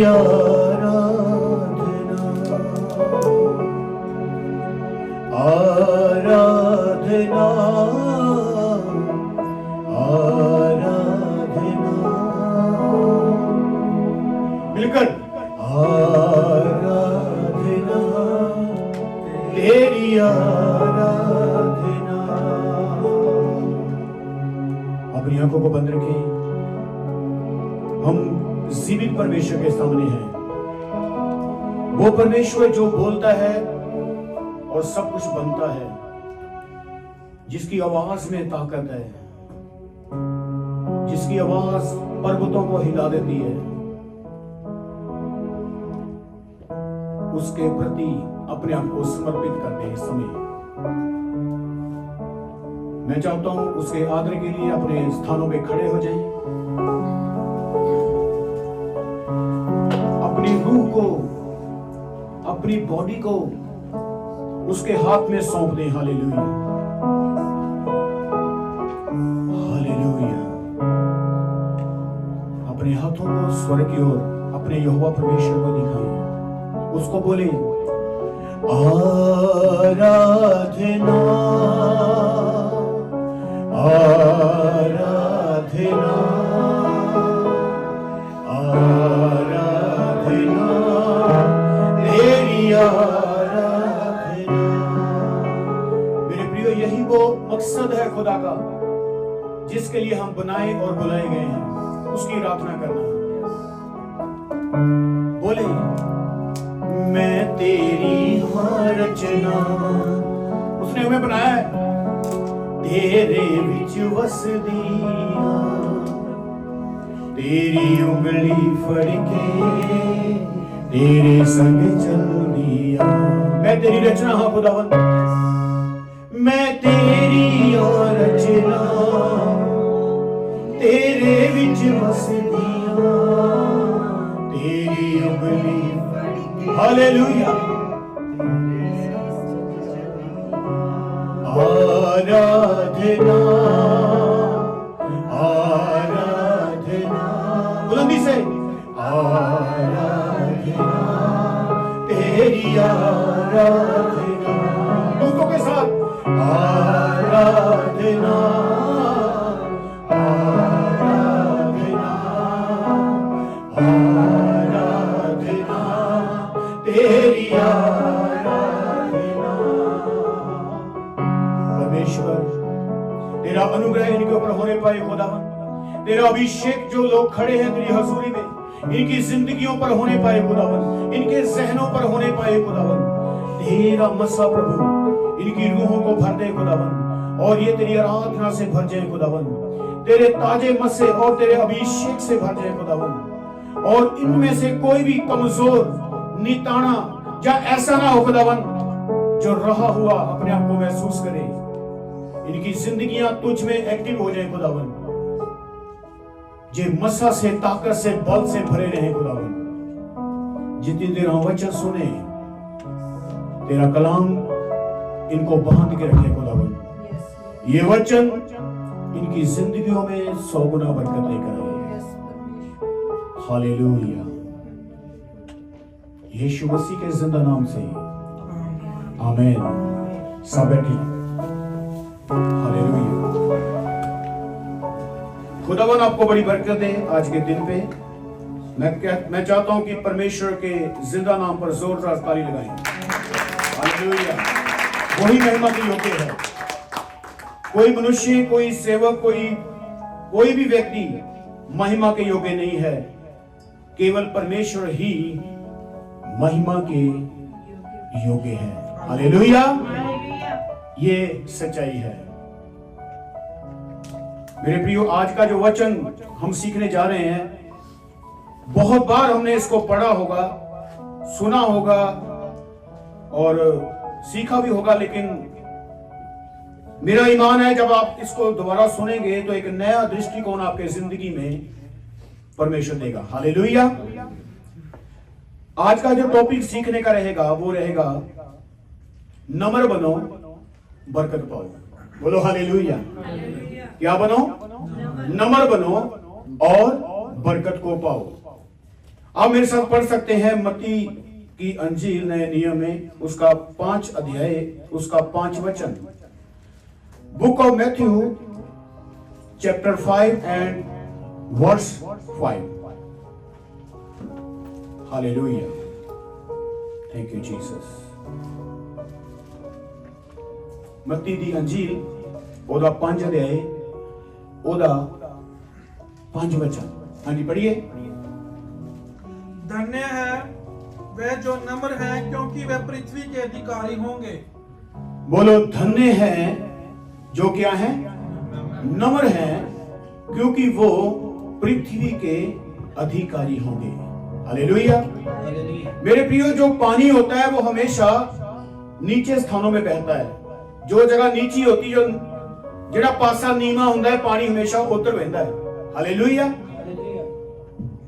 आराधना आराधना आराधना मिलकर आराधना तेरी आराधना। अपनी आंखों को बंद रखें। हम जीवित परमेश्वर के सामने हैं। वो परमेश्वर जो बोलता है और सब कुछ बनता है, जिसकी आवाज में ताकत है, जिसकी आवाज पर्वतों को हिला देती है। उसके प्रति अपने आप को समर्पित कर दे। इस समय मैं चाहता हूं उसके आदर के लिए अपने स्थानों में खड़े हो जाएं। अपनी रूह को, अपनी बॉडी को उसके हाथ में सौंप दें। Hallelujah hallelujah. अपने हाथों को स्वर्ग की ओर अपने यहोवा परमेश्वर को दिखाएं। उसको बोले आराधना आराधना आराधना तेरी आराधना। मेरे प्रियो, यही वो मकसद है खुदा का जिसके लिए हम बनाए और बुलाए गए हैं। उसकी आराधना करना। बोले मैं तेरी रचना, उसने हमें बनाया है, तेरे विच वस दिया, तेरी उंगली फड़ के तेरे संग चल दिया। मैं तेरी रचना, हाँ खुदावन, मैं तेरी रचना, तेरे विच वस दिया, तेरी उंगली। हालेलुया। आराधना आराधना, बुलंदी से आराधना तेरी आराधना। दूसरों के साथ आराधना आराधना आराधना तेरी आराधना। परमेश्वर, तेरा अनुग्रह इनके ऊपर होने पाए खुदावन। तेरा अभिषेक जो लोग खड़े हैं तेरी हजूरी में, इनकी जिंदगियों पर होने पाए खुदावन, इनके जहनों पर होने पाए खुदावन। तेरा मसा प्रभु इनकी रूहों को भर दे खुदावन, और ये तेरी आराधना से भर जाए खुदावन, तेरे ताजे मसे और तेरे अभिषेक से भर जाए खुदावन। और इनमें से कोई भी कमजोर, निताना या ऐसा ना हो खुदावन जो रहा हुआ अपने आप को महसूस करे। इनकी जिंदगियां तुझ में एक्टिव हो जाए खुदावन, जे मसा से, ताकत से, बल से भरे रहे खुदावन। जितनी देर हम वचन सुने, तेरा कलाम इनको बांध के रखे खुदावन। ये वचन इनकी जिंदगियों में 100 गुना बरकत लेकर आए। हालेलुया। यीशु मसीह के जिंदा नाम से आमीन। सब बैठिए। हालेलुया। खुदावन आपको बड़ी बरकत दे आज के दिन पे। मैं चाहता हूं कि परमेश्वर के जिंदा नाम पर जोरदार ताली लगाएं। हालेलुया। वही महिमा के योग्य है। कोई मनुष्य, कोई सेवक, कोई भी व्यक्ति महिमा के योग्य नहीं है। केवल परमेश्वर ही महिमा के योग्य है। हालेलुया। ये सच्चाई है। मेरे प्रियो, आज का जो वचन हम सीखने जा रहे हैं, बहुत बार हमने इसको पढ़ा होगा, सुना होगा और सीखा भी होगा, लेकिन मेरा ईमान है जब आप इसको दोबारा सुनेंगे तो एक नया दृष्टिकोण आपके जिंदगी में परमेश्वर देगा। हालेलुया। आज का जो टॉपिक सीखने का रहेगा वो रहेगा नम्र बनो, बरकत पाओ। बोलो हालेलुया। क्या बनो? नम्र बनो और बरकत को पाओ। आप मेरे साथ पढ़ सकते हैं मत्ती की अंजील नए नियम में उसका 5 अध्याय उसका 5 वचन। Book of Matthew chapter 5 and verse 5। Hallelujah, thank you Jesus. मत्ती दी अंजील ओदा 5 अध्याय ओदा 5 वचन। हाँ जी पढ़िए। धन्य है वह जो नम्र है, क्योंकि वह पृथ्वी के अधिकारी होंगे। बोलो, धन्य है जो क्या है? नम्र है, क्योंकि वो पृथ्वी के अधिकारी होंगे। हालेलुया। मेरे प्रियो, जो पानी होता है वो हमेशा नीचे स्थानों में बहता है। जो जगह नीची होती, जो जेड़ा पासा नीमा होता है, पानी हमेशा उतर बहता है। हालेलुया।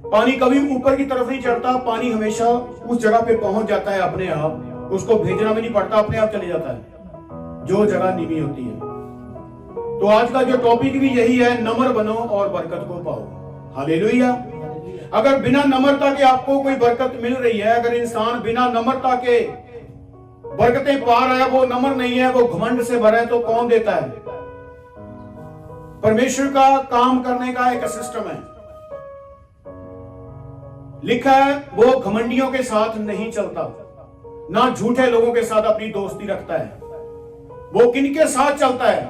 पानी कभी ऊपर की तरफ नहीं चढ़ता, पानी हमेशा उस जगह पे पहुंच जाता है अपने आप, उसको भेजना भी नहीं पड़ता, अपने आप चले जाता है जो जगह नीवी होती है। तो आज का जो टॉपिक भी यही है, नम्र बनो और बरकत को पाओ। हालेलुया। अगर बिना नम्रता के आपको कोई बरकत मिल रही है, अगर इंसान बिना नम्रता के बरकतें पा रहा है, वो नम्र नहीं है, वो घमंड से भरा है, तो कौन देता है? परमेश्वर का काम करने का एक सिस्टम है। लिखा है वो घमंडियों के साथ नहीं चलता, ना झूठे लोगों के साथ अपनी दोस्ती रखता है। वो किनके साथ चलता है?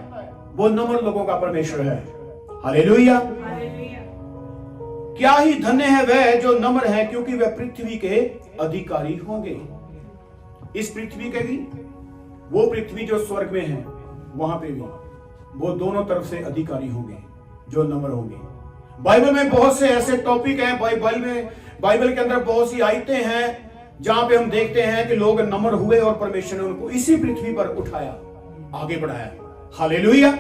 वो नम्र लोगों का परमेश्वर है। हालेलुया। क्या ही धन्य है वह जो नम्र है, क्योंकि वह पृथ्वी के अधिकारी होंगे। इस पृथ्वी के भी, वो पृथ्वी जो स्वर्ग में है, वहां पे भी वो दोनों तरफ से अधिकारी होंगे जो नम्र होंगे। बाइबल में बहुत से ऐसे टॉपिक हैं, बाइबल के अंदर बहुत सी आयतें हैं जहां पे हम देखते हैं कि लोग नम्र हुए और परमेश्वर ने उनको इसी पृथ्वी पर उठाया, आगे बढ़ाया। हालेलुया।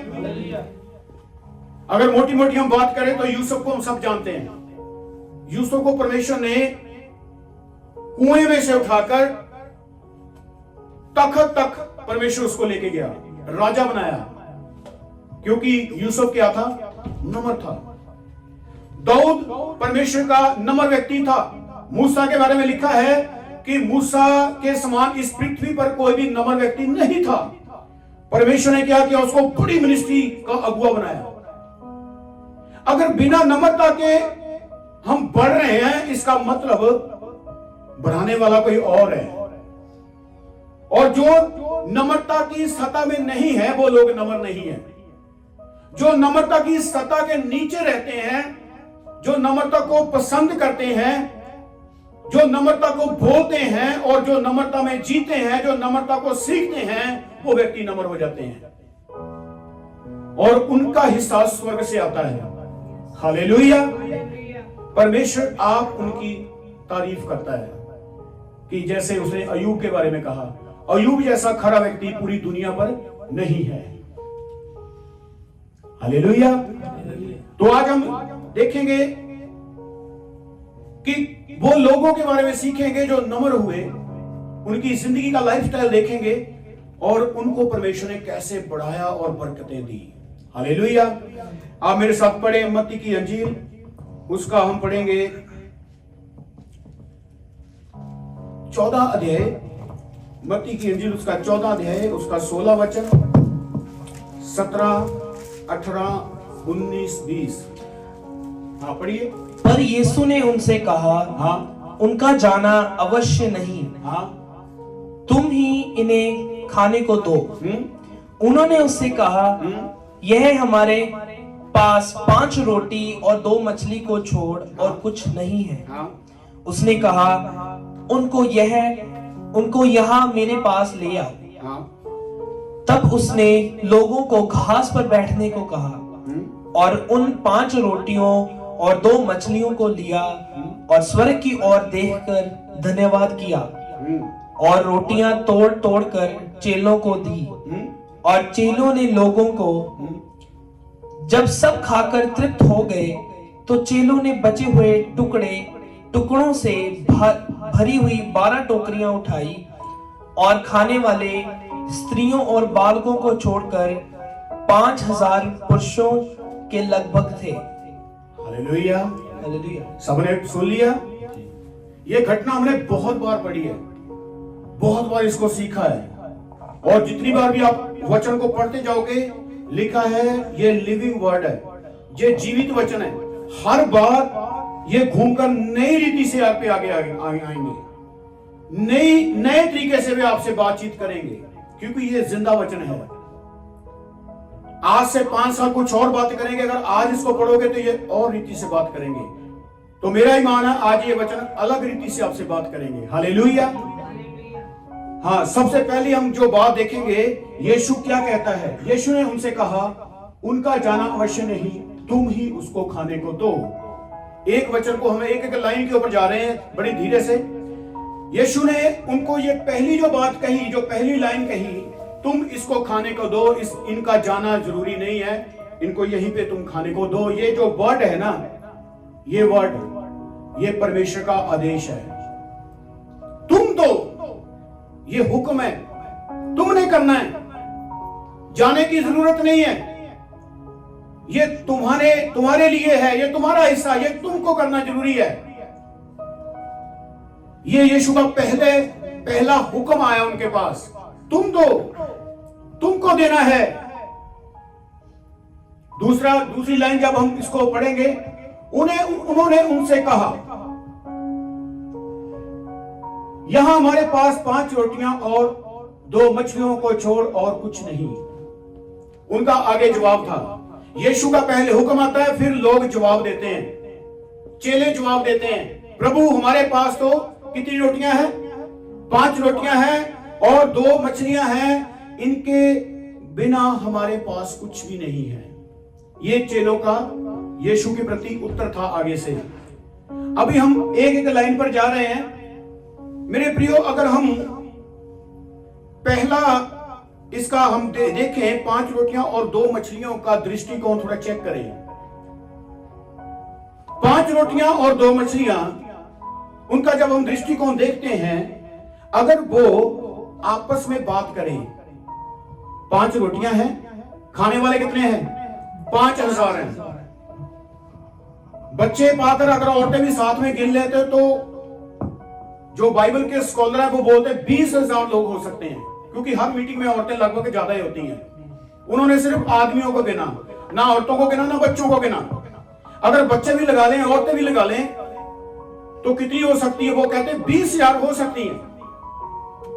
अगर मोटी मोटी हम बात करें तो यूसुफ को हम सब जानते हैं। यूसुफ को परमेश्वर ने कुएं में से उठाकर तख्त तक परमेश्वर उसको लेके गया, राजा बनाया, क्योंकि यूसुफ क्या था? नम्र था। दाऊद परमेश्वर का नम्र व्यक्ति था। मूसा के बारे में लिखा है कि मूसा के समान इस पृथ्वी पर कोई भी नम्र व्यक्ति नहीं था। परमेश्वर ने क्या किया? उसको बड़ी मिनिस्ट्री का अगुवा बनाया। अगर बिना नम्रता के हम बढ़ रहे हैं, इसका मतलब बढ़ाने वाला कोई और है। और जो नम्रता की सतह में नहीं है, वो लोग नम्र नहीं है। जो नम्रता की सतह के नीचे रहते हैं, जो नम्रता को पसंद करते हैं, जो नम्रता को बोलते हैं और जो नम्रता में जीते हैं, जो नम्रता को सीखते हैं, वो व्यक्ति नम्र हो जाते हैं और उनका हिस्सा स्वर्ग से आता है। हालेलुया। परमेश्वर आप उनकी तारीफ करता है कि जैसे उसने अयूब के बारे में कहा, अयूब जैसा खरा व्यक्ति पूरी दुनिया पर नहीं है। हालेलुया। तो आज हम देखेंगे कि वो लोगों के बारे में सीखेंगे जो नम्र हुए, उनकी जिंदगी का लाइफस्टाइल देखेंगे और उनको परमेश्वर ने कैसे बढ़ाया और बरकतें दी। हालेलुया। आप मेरे साथ पढ़े मत्ती की अंजील, उसका हम पढ़ेंगे 14 अध्याय, मत्ती की अंजील उसका 14 अध्याय, उसका 16 वचन, 17, 18, 19, 20। हाँ पढ़िए। पर यीशु ने उनसे कहा, हाँ, उनका जाना अवश्य नहीं, हाँ, तुम ही इन्हें खाने को दो। उन्होंने उससे कहा, यह हमारे पास 5 रोटी और 2 मछली को छोड़ और कुछ नहीं है। हाँ, उसने कहा, उनको यहाँ मेरे पास ले आओ। हाँ, तब उसने लोगों को घास पर बैठने को कहा और उन 5 रोटियों और 2 मछलियों को लिया और स्वर्ग की ओर देखकर धन्यवाद किया और रोटियां तोड़ तोड़ कर चेलों को दी और चेलों ने लोगों को। जब सब खाकर तृप्त हो गए तो चेलों ने बचे हुए टुकड़ों से भरी हुई 12 टोकरियां उठाई और खाने वाले स्त्रियों और बालकों को छोड़कर 5000 पुरुषों के लगभग थे। हालेलुया। हालेलुया। सबने सुन लिया? ये घटना हमने बहुत बार पढ़ी है, बहुत बार इसको सीखा है, और जितनी बार भी आप वचन को पढ़ते जाओगे, लिखा है ये लिविंग वर्ड है, ये जीवित वचन है। हर बार ये घूमकर नई रीति से आप पे आगे आएंगे, नए तरीके से वे आपसे बातचीत करेंगे, क्योंकि ये जिंदा वचन है। आज से 5 साल कुछ और बातें करेंगे, अगर आज इसको पढ़ोगे तो ये और रीति से बात करेंगे। तो मेरा ईमान है आज ये वचन अलग रीति से आपसे बात करेंगे। हालेलुया। हाँ, सबसे पहले हम जो बात देखेंगे, यीशु क्या कहता है। यीशु ने उनसे कहा, उनका जाना अवश्य नहीं, तुम ही उसको खाने को दो। एक वचन को हमें एक लाइन के ऊपर जा रहे हैं बड़ी धीरे से। यीशु ने उनको ये पहली जो बात कही, जो पहली लाइन कही, तुम इसको खाने को दो, इनका जाना जरूरी नहीं है, इनको यहीं पे तुम खाने को दो। ये जो वर्ड है ना, ये वर्ड, ये परमेश्वर का आदेश है। तुम दो, ये हुक्म है, तुमने करना है, जाने की जरूरत नहीं है। ये तुम्हारे लिए है, ये तुम्हारा हिस्सा, ये तुमको करना जरूरी है। ये यीशु का पहला हुक्म आया उनके पास, तुम दो, तुमको देना है। दूसरी लाइन जब हम इसको पढ़ेंगे, उन्होंने उनसे कहा, यहां हमारे पास 5 रोटियां और 2 मछलियों को छोड़ और कुछ नहीं। उनका आगे जवाब था। यीशु का पहले हुक्म आता है, फिर लोग जवाब देते हैं, चेले जवाब देते हैं, प्रभु हमारे पास तो कितनी रोटियां हैं? 5 रोटियां हैं और 2 मछलियां हैं, इनके बिना हमारे पास कुछ भी नहीं है। ये चेलों का यीशु के प्रति उत्तर था आगे से। अभी हम एक लाइन पर जा रहे हैं मेरे प्रियो। अगर हम पहला इसका हम देखें, 5 रोटियां और 2 मछलियों का दृष्टिकोण थोड़ा चेक करें। 5 रोटियां और 2 मछलियां, उनका जब हम दृष्टिकोण देखते हैं, अगर वो आपस में बात करें, 5 रोटियां हैं, खाने वाले कितने हैं? 5000 हैं। बच्चे पाकर अगर औरतें भी साथ में गिन लेते तो जो बाइबल के स्कॉलर है वो बोलते हैं 20,000 लोग हो सकते हैं, क्योंकि हर मीटिंग में औरतें लगभग ज्यादा ही होती हैं। उन्होंने सिर्फ आदमियों को गिना, ना औरतों को गिना, ना बच्चों को गिना। अगर बच्चे भी लगा लें, औरतें भी लगा लें, तो कितनी हो सकती है? वो कहते हैं 20,000 हो सकती है,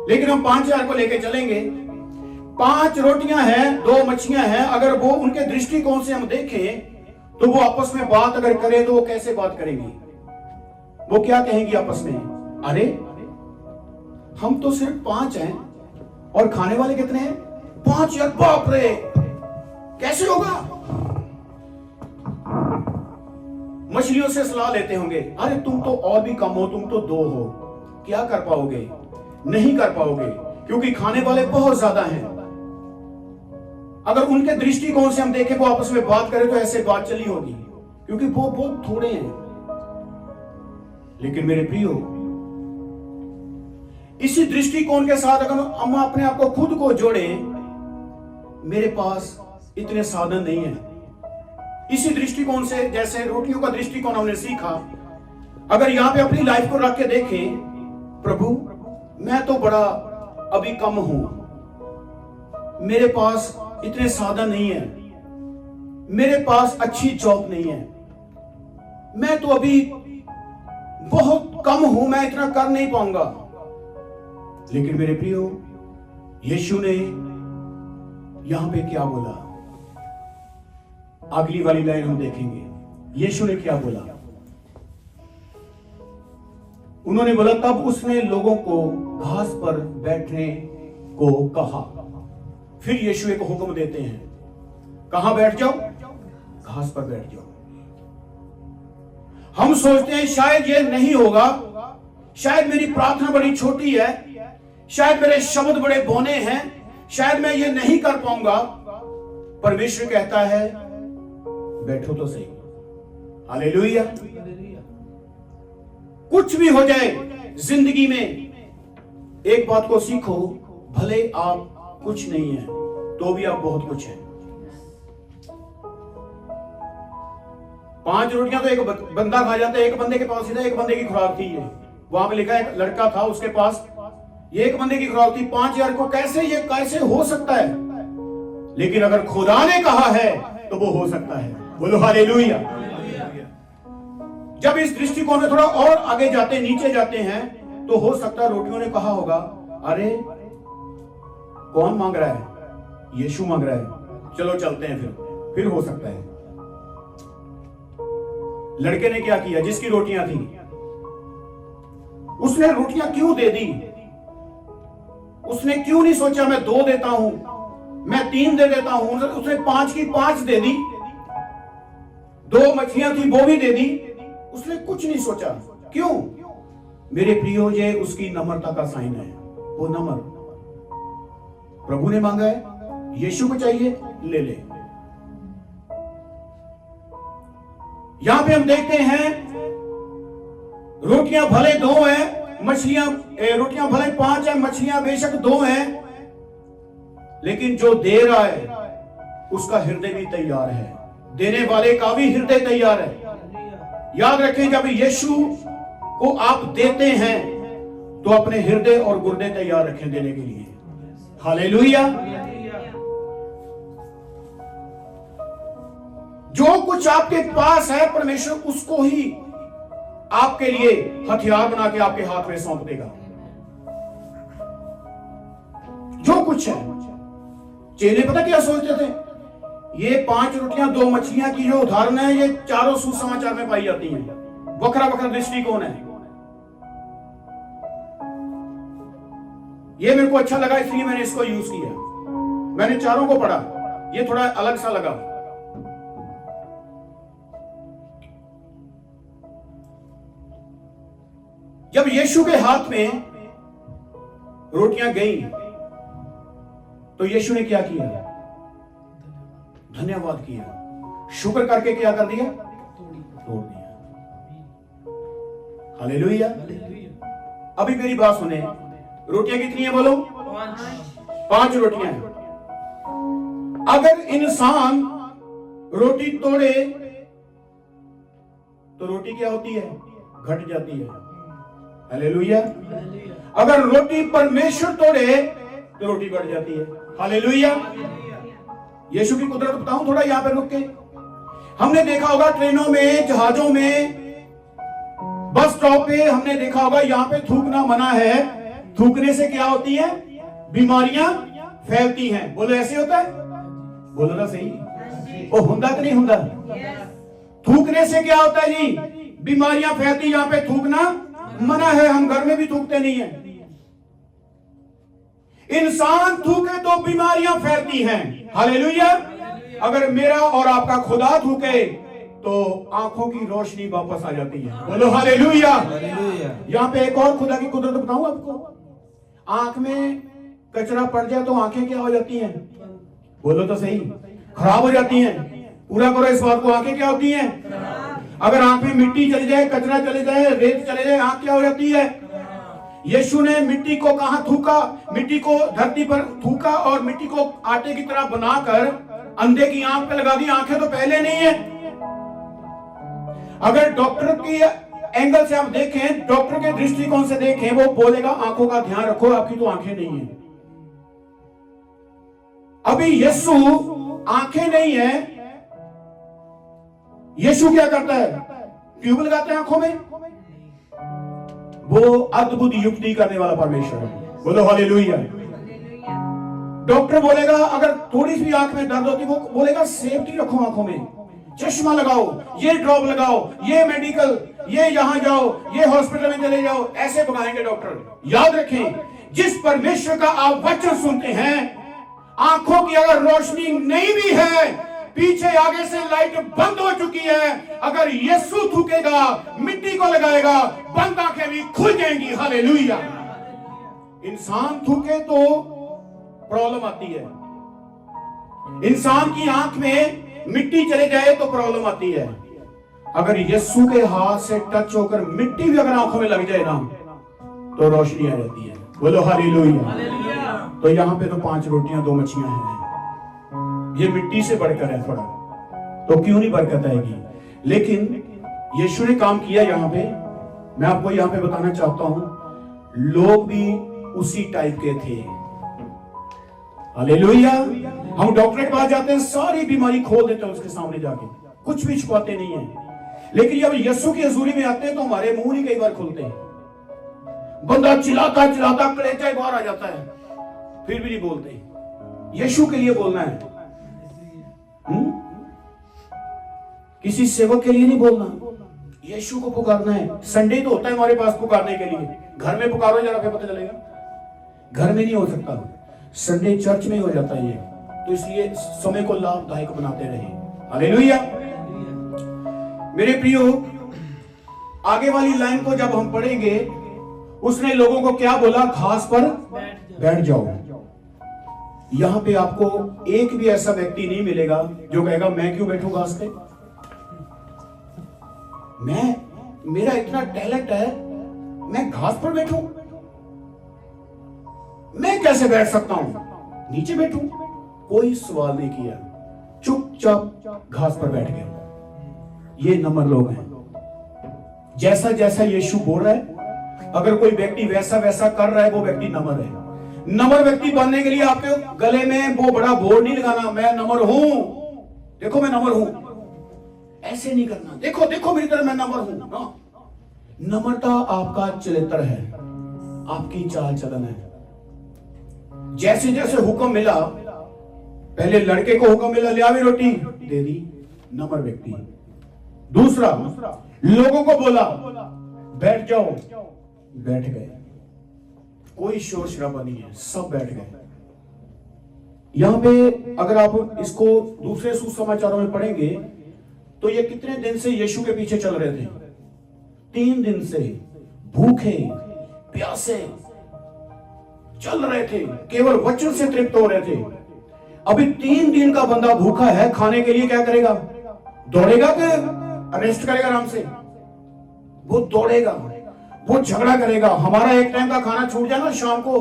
लेकिन हम 5,000 को लेके चलेंगे। 5 रोटियां हैं, 2 मछलियां हैं। अगर वो उनके दृष्टिकोण से हम देखें तो वो आपस में बात अगर करें तो वो कैसे बात करेंगी? वो क्या कहेंगी आपस में? अरे हम तो सिर्फ 5 हैं और खाने वाले कितने हैं? 5,000। बाप रे, कैसे होगा? मछलियों से सलाह लेते होंगे, अरे तुम तो और भी कम हो, तुम तो 2 हो, क्या कर पाओगे? नहीं कर पाओगे, क्योंकि खाने वाले बहुत ज्यादा हैं। अगर उनके दृष्टिकोण से हम देखें, वो आपस में बात करें तो ऐसे बात चली होगी, क्योंकि वो बहुत थोड़े हैं। लेकिन मेरे प्रियो, इसी दृष्टिकोण के साथ अगर हम अपने आप को खुद को जोड़ें, मेरे पास इतने साधन नहीं है। इसी दृष्टिकोण से, जैसे रोटियों का दृष्टिकोण हमने सीखा, अगर यहां पे अपनी लाइफ को रख के देखें, प्रभु मैं तो बड़ा अभी कम हूं, मेरे पास इतने साधन नहीं है, मेरे पास अच्छी जॉब नहीं है, मैं तो अभी बहुत कम हूं, मैं इतना कर नहीं पाऊंगा। लेकिन मेरे प्रियो, यीशु ने यहां पे क्या बोला? अगली वाली लाइन हम देखेंगे, यीशु ने क्या बोला। उन्होंने बोला, तब उसने लोगों को घास पर बैठने को कहा। फिर यीशु एक हुक्म देते हैं, कहां बैठ जाओ? घास पर बैठ जाओ। हम सोचते हैं शायद ये नहीं होगा, शायद मेरी प्रार्थना बड़ी छोटी है, शायद मेरे शब्द बड़े बौने हैं, शायद मैं ये नहीं कर पाऊंगा। परमेश्वर कहता है, बैठो तो सही। हालेलुया। कुछ भी हो जाए जिंदगी में, एक बात को सीखो, भले आप कुछ नहीं है तो भी आप बहुत कुछ है। 5 रोटियां तो एक बंदा खा जाता है, एक बंदे के पास सीधा एक बंदे की खुराक थी। वहां पे लिखा है एक लड़का था, उसके पास एक बंदे की खुराक थी 5,000 को। कैसे हो सकता है? लेकिन अगर खुदा ने कहा है तो वो हो सकता है। बोलो हालेलुया। जब इस दृष्टिकोण में थोड़ा और आगे जाते, नीचे जाते हैं, तो हो सकता है रोटियों ने कहा होगा, अरे कौन मांग रहा है? यीशु मांग रहा है, चलो चलते हैं। फिर हो सकता है। लड़के ने क्या किया? जिसकी रोटियां थी, उसने रोटियां क्यों दे दी? उसने क्यों नहीं सोचा मैं 2 देता हूं, मैं 3 दे देता हूं? उसने 5 की 5 दे दी। 2 मछलियां थी वो भी दे दी। उसने कुछ नहीं सोचा। क्यों? मेरे प्रियो, ये उसकी नम्रता का साइन है। वो नम्र, प्रभु ने मांगा है, यीशु को चाहिए, ले ले। यहां पे हम देखते हैं रोटियां भले 2 हैं, मछलियां, रोटियां भले 5 हैं, मछलियां बेशक 2 हैं, लेकिन जो दे रहा है उसका हृदय भी तैयार है, देने वाले का भी हृदय तैयार है। याद रखें, जब यीशु को आप देते हैं तो अपने हृदय और गुर्दे तैयार रखें देने के लिए। हालेलुया। जो कुछ आपके पास है, परमेश्वर उसको ही आपके लिए हथियार बना के आपके हाथ में सौंप देगा। जो कुछ है। चेले पता क्या सोचते थे? ये 5 रोटियां 2 मछलियां की जो उदाहरण है, ये चारों सुसमाचार में पाई जाती हैं। वक्रा वक्रा दृष्टिकोण है। ये मेरे को अच्छा लगा, इसलिए मैंने इसको यूज किया। मैंने चारों को पढ़ा, ये थोड़ा अलग सा लगा। जब यीशु के हाथ में रोटियां गई तो यीशु ने क्या किया? धन्यवाद किया, शुक्र करके क्या कर दिया? तोड़ दिया। हालेलुया। अभी मेरी बात सुने, रोटियां कितनी है बोलो? 5 रोटियां हैं। अगर इंसान रोटी तोड़े तो रोटी क्या होती है? घट जाती है। हालेलुया। अगर रोटी परमेश्वर तोड़े तो रोटी बढ़ जाती है। हालेलुया। यीशु की कुदरत बताऊं थोड़ा यहां पे रुक के। हमने देखा होगा ट्रेनों में, जहाजों में, बस स्टॉप पे हमने देखा होगा यहां पे थूकना मना है। थूकने से क्या होती है? बीमारियां फैलती हैं। बोलो ऐसे होता है? बोलो ना सही। वो हुंदा कि नहीं हुंदा? थूकने से क्या होता है जी? बीमारियां फैलती। यहां पे थूकना मना है, हम घर में भी थूकते नहीं है। इंसान थूके तो बीमारियां फैलती हैं। हालेलुया। अगर मेरा और आपका खुदा थूके तो आंखों की रोशनी वापस आ जाती है। बोलो हालेलुया। यहां पे एक और खुदा की कुदरत बताऊं आपको। आंख में कचरा पड़ जाए तो आंखें क्या हो जाती हैं? बोलो तो सही, खराब हो जाती हैं। पूरा करो इस बात को, आंखें क्या होती हैं? अगर आंख में मिट्टी चली जाए, कचरा चले जाए, रेत चले जाए, आंख क्या हो जाती है? यीशु ने मिट्टी को कहां थूका? मिट्टी को धरती पर थूका और मिट्टी को आटे की तरह बनाकर अंधे की आंख पे लगा दी। आंखें तो पहले नहीं है। अगर डॉक्टर की एंगल से आप देखें, डॉक्टर के दृष्टिकोण से देखें, वो बोलेगा आंखों का ध्यान रखो, आपकी तो आंखें नहीं है। अभी यीशु आंखें नहीं है। यीशु क्या करता है? ट्यूब लगाते हैं आंखों में। वो अद्भुत युक्ति करने वाला परमेश्वर है। बोलो हालेलुया। डॉक्टर बोलेगा अगर थोड़ी सी आंख में दर्द होती, वो बोलेगा सेफ्टी रखो आंखों में, चश्मा लगाओ, ये ड्रॉप लगाओ, ये मेडिकल, ये यहां जाओ, ये हॉस्पिटल में चले जाओ, ऐसे बताएंगे डॉक्टर। याद रखें, जिस परमेश्वर का आप वचन सुनते हैं, आंखों की अगर रोशनी नहीं भी है, पीछे आगे से लाइट बंद हो चुकी है, अगर यीशु थूकेगा, मिट्टी को लगाएगा, बंद आंखें भी खुल जाएंगी। हालेलुया। इंसान थूके तो प्रॉब्लम आती है। इंसान की आंख में मिट्टी चले जाए तो प्रॉब्लम आती है। अगर यीशु के हाथ से टच होकर मिट्टी भी अगर आंखों में लग जाए ना, तो रोशनी आ जाती है। बोलो हालेलुया। तो यहां पे तो 5 रोटियां 2 मछलियां हैं। ये मिट्टी से बढ़कर है थोड़ा, तो क्यों नहीं बरकत आएगी? लेकिन यीशु ने काम किया यहां पे। मैं आपको यहां पे बताना चाहता हूं, लोग भी उसी टाइप के थे। हालेलुया। हम डॉक्टर के पास जाते हैं, सारी बीमारी खोल देते हैं उसके सामने जाके, कुछ भी छुपाते नहीं है। लेकिन जब यीशु की हजूरी में आते हैं तो हमारे मुंह नहीं कई बार खुलते हैं। बंदा चिल्लाता चिल्लाता कलेजा ही बाहर आ जाता है, फिर भी नहीं बोलते। यीशु के लिए बोलना है, किसी सेवक के लिए नहीं बोलना, यीशु को पुकारना है। संडे तो होता है हमारे पास पुकारने के लिए, घर में पुकारो जरा, फिर पता चलेगा। घर में नहीं हो सकता, संडे चर्च में हो जाता है ये। तो इसलिए समय को लाभदायक बनाते रहे। हालेलुया। मेरे प्रियो, आगे वाली लाइन को जब हम पढ़ेंगे, उसने लोगों को क्या बोला? घास पर बैठ जाओ। यहां पे आपको एक भी ऐसा व्यक्ति नहीं मिलेगा जो कहेगा मैं क्यों बैठूं घास पे, मेरा इतना टैलेंट है, मैं घास पर बैठूं, मैं कैसे बैठ सकता हूं, नीचे बैठूं। कोई सवाल नहीं किया, चुपचाप घास पर बैठ गए। ये नम्र लोग हैं। जैसा जैसा यीशु बोल रहा है, अगर कोई व्यक्ति वैसा वैसा कर रहा है, वो व्यक्ति नम्र है। नम्र व्यक्ति बनने के लिए आपके गले में वो बड़ा बोर्ड नहीं लगाना, मैं नम्र हूं, देखो मैं नम्र हूं, ऐसे नहीं करना, देखो देखो मेरी तरह मैं नम्र हूं। नम्रता आपका चरित्र है, आपकी चाल चलन है। जैसे जैसे हुक्म मिला, पहले लड़के को हुक्म मिला, ले आवी रोटी, दे दी, नम्र व्यक्ति। दूसरा, लोगों को बोला बैठ जाओ, बैठ गए, कोई शोर शराबा नहीं है, सब बैठ गए। यहां पे अगर आप इसको दूसरे सुसमाचारों में पढ़ेंगे तो ये कितने दिन से यीशु के पीछे चल रहे थे? 3 दिन से भूखे प्यासे चल रहे थे, केवल वचन से तृप्त हो रहे थे। अभी 3 दिन का बंदा भूखा है, खाने के लिए क्या करेगा? दौड़ेगा कि अरेस्ट करेगा आराम से? वो दौड़ेगा, वो झगड़ा करेगा। हमारा एक टाइम का खाना छूट जाए ना, शाम को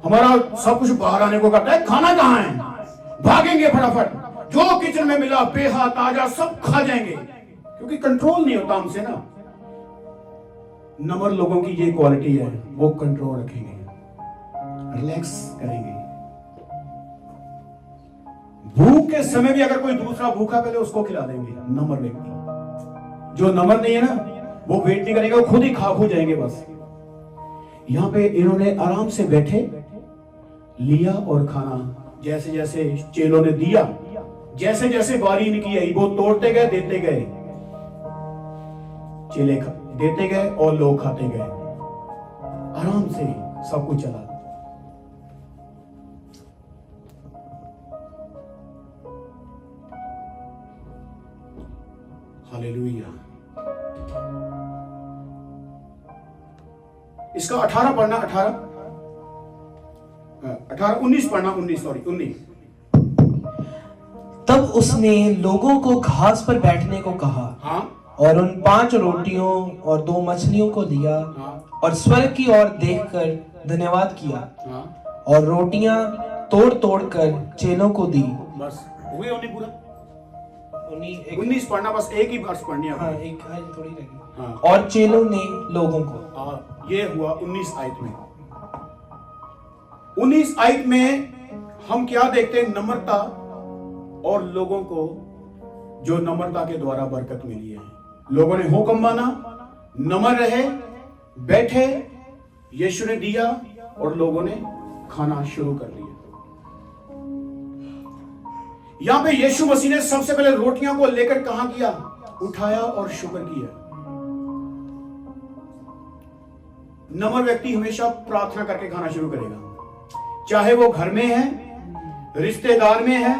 हमारा सब कुछ बाहर आने को करता है, खाना कहां है, भागेंगे फटाफट, जो किचन में मिला बेहा ताजा सब खा जाएंगे, क्योंकि कंट्रोल नहीं होता हमसे ना। नम्र लोगों की ये क्वालिटी है, वो कंट्रोल रखेंगे, रिलैक्स करेंगे। भूख के समय भी अगर कोई दूसरा भूखा पहले उसको खिला देंगे। नम्र व्यक्ति जो नम्र नहीं है ना, वो वेट नहीं करेगा, वो खुद ही खा खो जाएंगे बस। यहां पे इन्होंने आराम से बैठे, लिया और खाना जैसे जैसे चेलों ने दिया, जैसे जैसे बारी इनकी आई, वो तोड़ते गए, देते गए, चेले देते गए और लोग खाते गए। आराम से सब कुछ चला। हालेलुया। इसका 18 पढ़ना, 19 पढ़ना, 19। तब उसने लोगों को घास पर बैठने को कहा। हाँ? और उन 5 रोटियों और 2 मछलियों को लिया। हाँ? और स्वर्ग की ओर देखकर धन्यवाद किया। हाँ? और रोटियां तोड़ तोड़ कर चेलों को दी। बस हो गया पूरा 19 पढ़ना, बस एक ही वर्ष पढ़नी है। हाँ, एक थोड़ी लगी। हाँ। और चेलों ने लोगों को, ये हुआ 19 आयत में। 19 आयत में हम क्या देखते हैं? नम्रता और लोगों को जो नम्रता के द्वारा बरकत मिली है। लोगों ने हुक्म माना, नम्र रहे, बैठे, यीशु ने दिया और लोगों ने खाना शुरू कर दिया। यहां पे यीशु मसीह ने सबसे पहले रोटियां को लेकर कहां किया? उठाया और शुक्र किया। नम्र व्यक्ति हमेशा प्रार्थना करके खाना शुरू करेगा, चाहे वो घर में है, रिश्तेदार में है।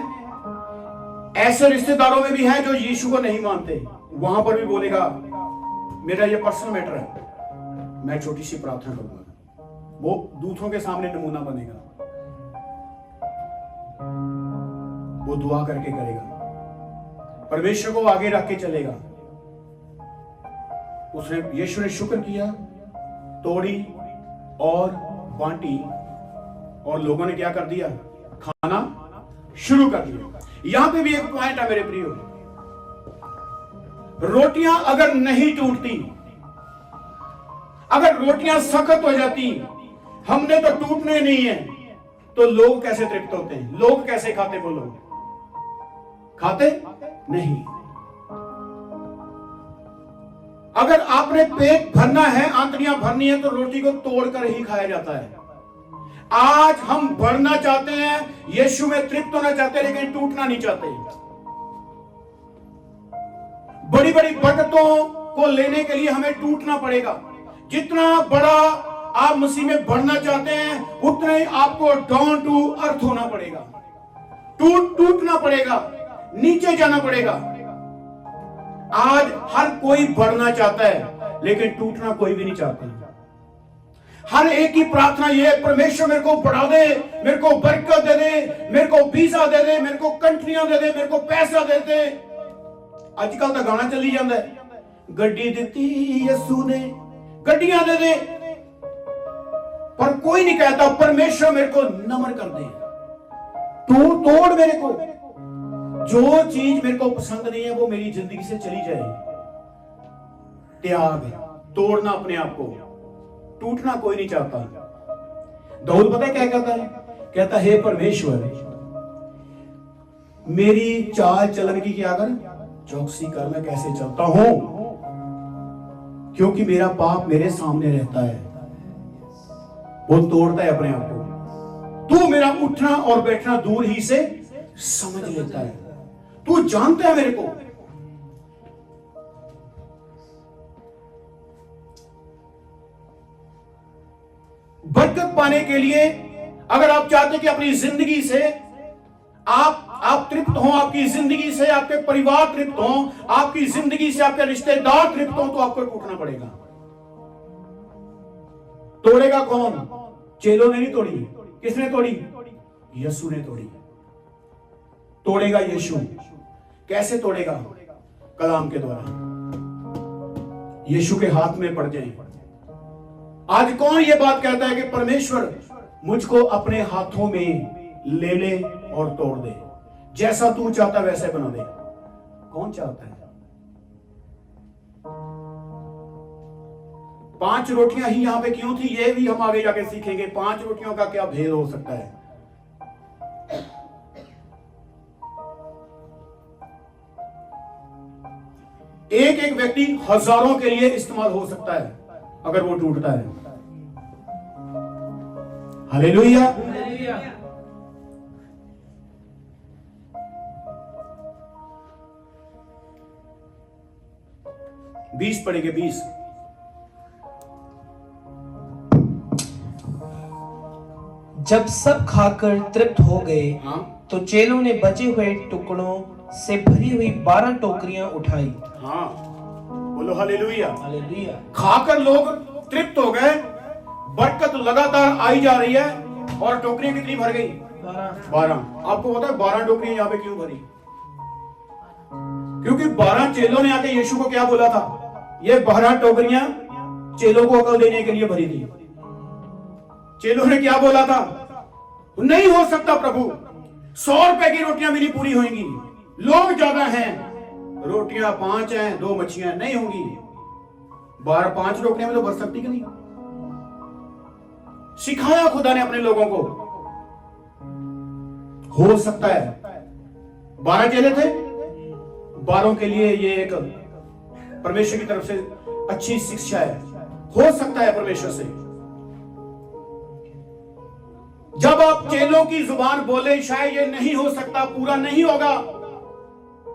ऐसे रिश्तेदारों में भी है जो यीशु को नहीं मानते, वहां पर भी बोलेगा मेरा ये पर्सनल मैटर है, मैं छोटी सी प्रार्थना करूंगा। वो दूसरों के सामने नमूना बनेगा, वो दुआ करके करेगा, परमेश्वर को आगे रख के चलेगा। उसने, यीशु ने शुक्र किया, तोड़ी और बांटी, और लोगों ने क्या कर दिया? खाना शुरू कर दिया। यहां पे भी एक पॉइंट है मेरे प्रियो, रोटियां अगर नहीं टूटती अगर रोटियां सख्त हो जाती, हमने तो टूटने नहीं है, तो लोग कैसे तृप्त होते हैं? लोग कैसे खाते? बोलो, खाते नहीं। अगर आपने पेट भरना है, आंतड़ियां भरनी है, तो रोटी को तोड़कर ही खाया जाता है। आज हम बढ़ना चाहते हैं, यीशु में तृप्त होना चाहते हैं, लेकिन टूटना नहीं चाहते। बड़ी बड़ी बरकतों को लेने के लिए हमें टूटना पड़ेगा। जितना बड़ा आप मसीह में बढ़ना चाहते हैं, उतना ही आपको डाउन टू अर्थ होना पड़ेगा, टूटना पड़ेगा, नीचे जाना पड़ेगा। आज हर कोई बढ़ना चाहता है, लेकिन टूटना कोई भी नहीं चाहता। हर एक की प्रार्थना ये है, परमेश्वर मेरे को बढ़ा दे, मेरे को बरकत दे दे, मेरे को वीजा दे दे, मेरे को कंट्रियां दे दे, मेरे को पैसा दे दे। आजकल तो गाना चली जाता है, गड्डी दी यीशु ने, गड्डियां दे दे, पर कोई नहीं कहता परमेश्वर मेरे को नमन कर दे, तोड़ मेरे को। जो चीज मेरे को पसंद नहीं है वो मेरी जिंदगी से चली जाए। त्याग, तोड़ना अपने आप को, टूटना कोई नहीं चाहता। दाऊद पता है क्या कहता है? कहता है, हे परमेश्वर मेरी चाल चलन की क्या कर, चौकसी कर, मैं कैसे चलता हूं, क्योंकि मेरा पाप मेरे सामने रहता है। वो तोड़ता है अपने आप को। तू मेरा उठना और बैठना दूर ही से समझ लेता है, तू जानता है मेरे को। बरकत पाने के लिए अगर आप चाहते हैं कि अपनी जिंदगी से आप तृप्त हो, आपकी जिंदगी से आपके परिवार तृप्त हो, आपकी जिंदगी से आपके रिश्तेदार तृप्त हो, तो आपको टूटना पड़ेगा। तोड़ेगा कौन? चेलों ने नहीं तोड़ी। किसने तोड़ी? यीशु ने तोड़ी। तोड़ेगा यीशु। कैसे तोड़ेगा? कलाम के द्वारा, यीशु के हाथ में पड़ जाए। आज कौन ये बात कहता है कि परमेश्वर मुझको अपने हाथों में ले ले और तोड़ दे, जैसा तू चाहता वैसे बना दे? कौन चाहता है? 5 रोटियां ही यहां पे क्यों थी, ये भी हम आगे जाके सीखेंगे। 5 रोटियों का क्या भेद हो सकता है? एक एक व्यक्ति हजारों के लिए इस्तेमाल हो सकता है अगर वो टूटता है। हालेलुया। 20 पढ़ेंगे। 20 जब सब खाकर तृप्त हो गए, हाँ तो चेलों ने बचे हुए टुकड़ों से भरी हुई 12 टोकरियां उठाई। हाँ, बोलो हालेलुया। हालेलुया। खाकर लोग तृप्त हो गए, बरकत लगातार आई जा रही है, और टोकरियां कितनी भर गई? 12। आपको पता है 12 टोकरियां यहाँ पे क्यों भरी? क्योंकि 12 चेलों ने आके यीशु को क्या बोला था? ये 12 टोकरियां चेलों को अकल देने के लिए भरी थी। चेलों ने क्या बोला था? नहीं हो सकता प्रभु, 100 रुपए की रोटियां भी नहीं पूरी होंगी, लोग ज्यादा हैं, रोटियां 5 हैं, 2 मच्छियां नहीं होंगी। 5 रोटियां में तो भर सकती कि नहीं? सिखाया खुदा ने अपने लोगों को। हो सकता है 12 चेले थे, 12 के लिए ये एक परमेश्वर की तरफ से अच्छी शिक्षा है। हो सकता है परमेश्वर से। जब आप चेलों की जुबान बोले शायद ये नहीं हो सकता, पूरा नहीं होगा,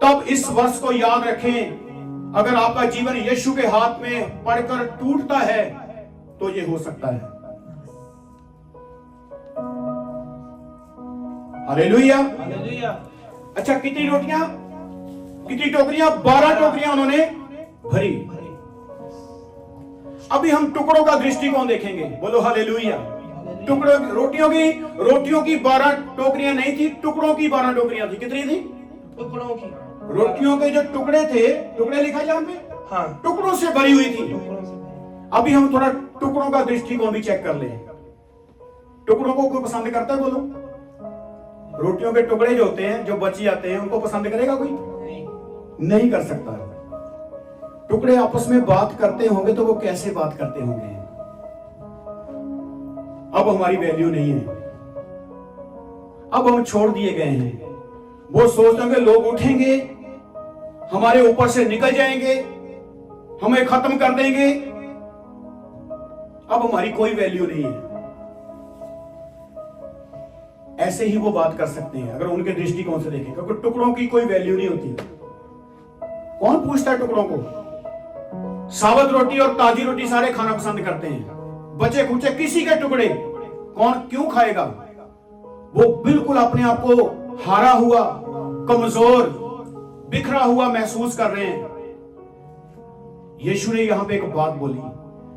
तब इस वर्ष को याद रखें, अगर आपका जीवन यीशु के हाथ में पड़कर टूटता है तो ये हो सकता है। हालेलुया। अच्छा, कितनी रोटियां, कितनी टोकरियां? 12 टोकरियां उन्होंने भरी। अभी हम टुकड़ों का दृष्टिकोण देखेंगे। बोलो हालेलुया। टुकड़ों, रोटियों की 12 टोकरियां नहीं थी, टुकड़ों की 12 टोकरियां थी। कितनी थी? टुकड़ों की। रोटियों के जो टुकड़े थे, टुकड़े लिखा है यहाँ पे, हाँ, टुकड़ों से भरी हुई थी। अभी हम थोड़ा टुकड़ों का दृष्टिकोण भी चेक कर लें। टुकड़ों को कोई पसंद करता है? बोलो। रोटियों के टुकड़े जो होते हैं, जो बच जाते हैं, उनको पसंद करेगा कोई? नहीं कर सकता। टुकड़े आपस में बात करते होंगे तो वो कैसे बात करते होंगे? अब हमारी वैल्यू नहीं है, अब हम छोड़ दिए गए हैं। वो सोचते हैं कि लोग उठेंगे, हमारे ऊपर से निकल जाएंगे, हमें खत्म कर देंगे, अब हमारी कोई वैल्यू नहीं है। ऐसे ही वो बात कर सकते हैं अगर उनके दृष्टिकोण से देखें, क्योंकि टुकड़ों की कोई वैल्यू नहीं होती। कौन पूछता है टुकड़ों को? साबुत रोटी और ताजी रोटी सारे खाना पसंद करते हैं, बचे खुचे किसी के टुकड़े कौन क्यों खाएगा? वो बिल्कुल अपने आप को हारा हुआ, कमजोर, बिखरा हुआ महसूस कर रहे हैं। यीशु ने यहां पे एक बात बोली,